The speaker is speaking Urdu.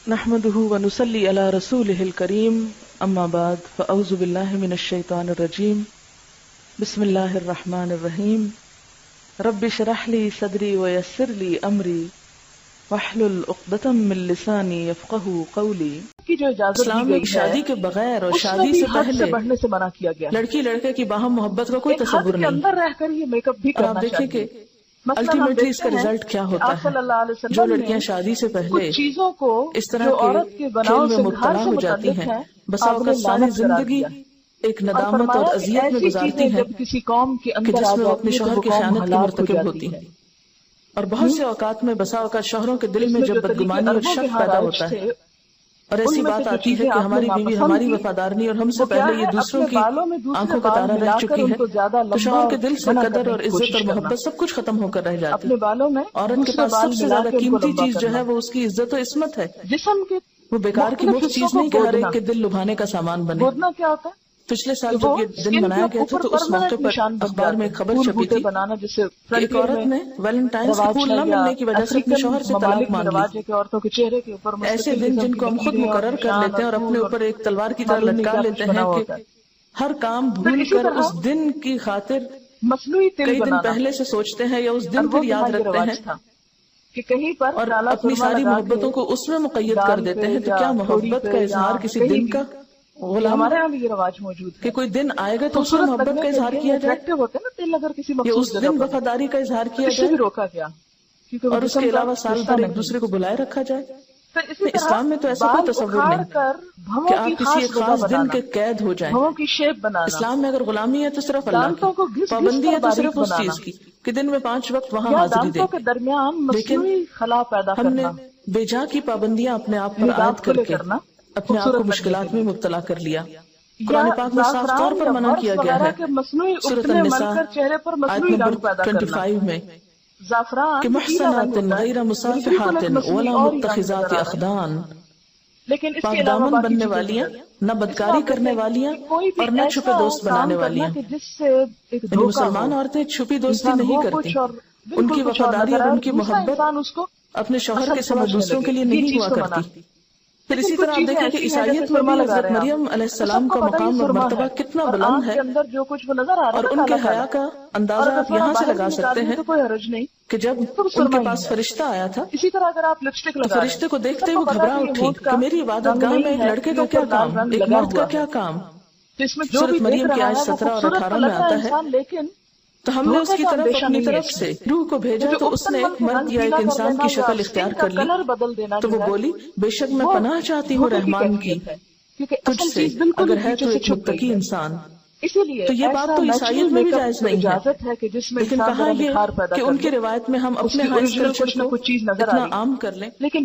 نحمده ونصلي على رسوله الكريم اما بعد فاعوذ بالله من الشيطان الرجيم بسم الله الرحمن الرحيم رب اشرح لي صدري ويسر لي امري واحلل عقدة من لساني يفقهوا قولي. کی جو اجازت اسلام میں شادی کے بغیر اور شادی سے پہلے بڑھنے سے منع کیا گیا. لڑکی لڑکے کی باہم محبت کا کوئی تصور نہیں. اندر رہ کر یہ میک اپ بھی اور آپ کرنا دیکھیں چاہیے. کہ الٹیمیٹلی اس کا رزلٹ کیا ہوتا آپ صلی اللہ علیہ ہے. وسلم جو لڑکیاں شادی سے پہلے چیزوں کو اس طرح جو عورت کے کے کھیل بناؤ میں سے مبتلا ہو جاتی ہیں بسا اوقات ساری زندگی ایک ندامت اور اذیت میں گزارتی ہیں جب کسی قوم کے کہ اندر جس آ میں وہ جاتی اپنے ہے شوہر تو کی وہ قوم خیانت کی ہلاک ہو مرتکب جاتی ہوتی ہے. ہیں. اور بہت سے اوقات میں بسا اوقات شوہروں کے دل اس میں جو جب طریقے بدگمانی اور عربوں کے شک ہاں پیدا رائج ہوتا تھے، ہے اور ایسی ان میں سے بات جو آتی ہے چیزیں کہ آپ نے ہماری بیوی ناپسند ہماری کی، وفادار نہیں اور ہم سے وہ کیا پہلے ہے؟ یہ دوسروں اپنے کی بالوں میں دوسرے آنکھوں کا بال تارا رہ ملا کر چکی ان ہے کو زیادہ تو لمبا شوہر کے دل سے بنا قدر کرنے اور کی عزت کوشش اور کرنا. محبت سب کچھ ختم ہو کر رہ جاتی. اپنے بالوں میں عورت کے دوسرے پاس بال سب سے ملا زیادہ کے ان کو قیمتی لمبا چیز جو کرنا. ہے وہ اس کی عزت و عصمت ہے. جسم کے وہ بیکار کی مختلف مفت حصوں چیز کو نہیں کہ ہر گودنا. ایک کے دل لبھانے کا سامان بنے. گودنا کیا ہوتا ہے؟ پچھلے سال کہ وہ جب یہ دن skin منایا کے گیا تھا اوپر تو اس موقع permanent پر نشان بن اخبار جاتے میں ہیں. ایک خبر پھول چھپی بوٹے تھی بنانا جسے کہ ایک عورت نے ویلنٹائنس کے پھول نہ ملنے کی وجہ سے اپنے شوہر سے طلاق ممالک میں مانگ لی. رواج ہے کہ عورتوں کے چہرے کے اوپر ایسے مستقل دن قسم جن کی کو ہم خود لکیریں اور مقرر کر نشان لیتے ہیں اور اپنے پھول اوپر ایک تلوار کی طرح معلوم نہیں لٹکا کیا لیتے کچھ بنا ہیں ہوا کہ ہوتا ہے. ہر کام پھر بھول اسی کر طرح اس دن کی خاطر مصنوعی تل کئی دن بنانا. پہلے سے سوچتے ہیں یا اس دن عربوں پھر کے ہاں یاد یہ رکھتے رواج ہیں تھا کہ کہیں پر اور کالا اپنی سرما ساری لگا محبتوں کے کو اس میں مقید کر دال دیتے پہ ہیں. تو یا کیا تھوڑی محبت پہ کا یا اظہار کسی کہیں دن بھی، کا یہ غلام ہمارے یہاں بھی یہ رواج موجود کہ ہے. کوئی دن آئے گا تو اس میں خوبصورت محبت لگنے کا کے اظہار لیے کیا جائے اٹریکٹیو ہوتے ہیں نا تل اگر کسی یا مخصوص اس جگہ دن پر، وفاداری کا اظہار تو کیا اس سے جائے بھی روکا گیا کیونکہ وہ اور اس جسم کے کا علاوہ سال حصہ بھر ایک نہیں. دوسرے کو بلائے رکھا جائے. پھر اسی طرح اسلام میں تو ایسا بال کوئی تصور اکھاڑ نہیں کر کہ بھووں کی آپ کسی خاص ایک جگہ خاص دن بنانا، کے قید ہو جائیں. بھووں کی شیپ بنانا، اسلام میں اگر غلامی ہے تو صرف اللہ کی، دانتوں کو گھس گھس پابندی کر ہے تو باریک صرف اس بنانا، چیز کی کہ دن میں 5 وقت وہاں یا حاضری دے. دانتوں کے درمیان لیکن مصنوعی خلا پیدا ہم نے کرنا، بے جا کی پابندیاں اپنے آپ پر یعنی عائد دانت کر کھلے کے کرنا اپنے آپ کو خوبصورت لگنے کے مشکلات میں لیے، مبتلا کر لیا. یا قرآن پاک میں صاف طور زعفران پر یا منع برس کیا گیا وغیرہ ہے. کے مصنوعی سورۃ ابتنے مل النساء کر چہرے پر آیت مصنوعی نمبر رنگ پیدا کرنا. 25 میں کہ زعفران پیلا محصنات رنگ ہوتا غیر ہے، یعنی بالکل مصافحات ایک مصنوعی ولا اور ہی رنگ متخذات نظر آ رہا ہے. اخدان، لیکن اس کے پاک علاوہ دامن باقی بننے چیزیں والیاں، بھی، نہ اس میں بدکاری آپ کرنے دیکھیں والیاں کہ کوئی بھی اور نہ چھپے ایسا دوست کام بنانے کرنا والیاں. کہ جس سے ایک یعنی دھوکا ہو، مسلمان عورتیں چھپی دوستی انسان نہیں ہو کرتی. کچھ اور ان بالکل کی کچھ اور وفاداری نظر اور آئے ان اور کی دوسرا محبت انسان اس کو اپنے شوہر اصل کے سوا سمجھنے دوسروں لگے. کے لیے یہ نہیں چیز ہوا تو کرتی. منع. پھر لیکن اسی کچھ طرح آپ چیزیں دیکھیں کہ ایسی ہیں جیسے عیسائیت میں سرما بھی لگا حضرت رہے ہیں مریم آپ، علیہ تو سب السلام کو کا پتہ ہی مقام اور سرما مرتبہ ہے کتنا اور بلند آنکھ ہے کے اندر جو کچھ وہ نظر آ رہا اور ہے نا ان کے کالا کالا، حیا کا اور اندازہ اگر آپ تھوڑا یہاں سے باہر لگا بھی سکتے نکال دیں ہیں تو کوئی حرج نہیں، کہ جب تو وہ ان کے سرما ہی پاس ہے. فرشتہ آیا تھا اسی طرح اگر آپ لپسٹک تو لگا رہے فرشتے کو ہیں، دیکھتے سب کو وہ پتا گھبرا کہ یہ اٹھی ہونٹ کہ کا میری عبادت رنگ گاہ میں نہیں ایک ہے، لڑکے یہ کا کیا اوپر لال کام، رنگ ایک لگا مرد کا ہوا ہے. کیا کام. تو اس میں جو بھی سورۃ دیکھ مریم کی رہا آیت ہے وہ 17 اور خوبصورت تو 18 میں لگ رہا ہے آتا ہے انسان، لیکن تو ہم نے اس دھوکے کی کا طرف اندیشہ اپنی نہیں ہے طرف اس سے میں. روح کو بھیجا جو تو اس ابتن نے مل ایک کے مرد رنگ یا ایک پیلا کر انسان دینا کی یا شکل اسکن اختیار کا کر لی کلر بدل دینا تو جو وہ ہے بولی بے شک میں وہ پناہ چاہتی ہوں دھوکے کی رحمان کی کیفیت ہے، کیونکہ تجھ اصل سے چیز بالکل ہی اگر ہے پیچھے تو سے ایک چھپ گئی متقی ہے. انسان. اسی لیے تو یہ بات ایسا تو نیچرل عیسائیت میں بھی میک اپ جائز تو نہیں ہے. اجازت ہے کہ جس میں لیکن انسان کہا ذرا یہ نکھار پیدا کہ کر ان لے، کی روایت میں ہم اس اپنے کی ہاں اس اوریجنل کلچر کچھ نہ کو کچھ چیز نظر آ اتنا رہی ہے. عام کر لیں لیکن